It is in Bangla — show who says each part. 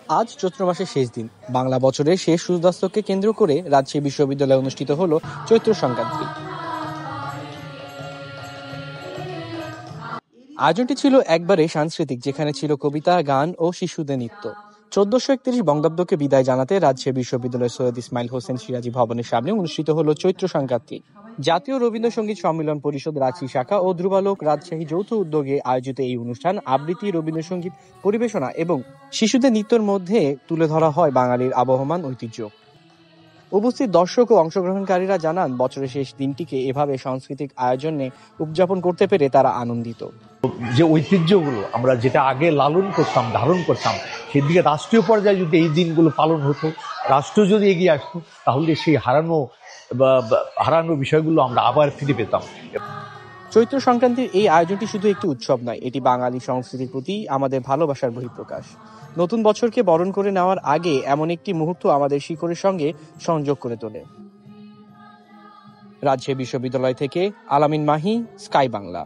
Speaker 1: আজ চৈত্র মাসের শেষ দিন, বাংলা বছরের শেষ সূর্যাস্তকে কেন্দ্র করে রাজশাহী বিশ্ববিদ্যালয়ে অনুষ্ঠিত হলো চৈত্র সংক্রান্তি। আয়োজনটি ছিল একবারে সাংস্কৃতিক, যেখানে ছিল কবিতা, গান ও শিশুদের নৃত্য। 1431 বঙ্গাব্দকে বিদায় জানাতে রাজশাহী বিশ্ববিদ্যালয়ের সৈয়দ ইসমাইল হোসেন সিরাজী ভবনের সামনে অনুষ্ঠিত হলো চৈত্র সংক্রান্তি। জাতীয় রবীন্দ্রসঙ্গীত সম্মেলন পরিষদ রাজশাহী শাখা ও ধ্রুবালোক রাজশাহী যৌথ উদ্যোগে আয়োজিত এই অনুষ্ঠান আবৃত্তি, রবীন্দ্রসঙ্গীত পরিবেশনা এবং শিশুদের নৃত্যের মধ্যে তুলে ধরা হয় বাঙালির আবহমান ঐতিহ্য। উপস্থিত দর্শক ও অংশগ্রহণকারীরা জানান, বছরের শেষ দিনটিকে এভাবে সাংস্কৃতিক আয়োজনে উদযাপন করতে পেরে তারা আনন্দিত।
Speaker 2: যে ঐতিহ্যগুলো আমরা যেটা আগে লালন করতাম, ধারণ করতাম, সেদিকে রাষ্ট্রীয় পর্যায়ে যদি এই দিনগুলো পালন হতো, রাষ্ট্র যদি এগিয়ে আসতো, তাহলে সেই হারানো বিষয়গুলো আমরা আবার ফিরে পেতাম।
Speaker 1: চৈত্র সংক্রান্তির এই আয়োজনটি শুধু একটি উৎসব নয়, এটি বাঙালি সংস্কৃতির প্রতি আমাদের ভালোবাসার বহিঃপ্রকাশ। নতুন বছরকে বরণ করে নেওয়ার আগে এমন একটি মুহূর্ত আমাদের শিকড়ের সঙ্গে সংযোগ করে তোলে। রাজশাহী বিশ্ববিদ্যালয় থেকে আলামিন মাহি, স্কাই বাংলা।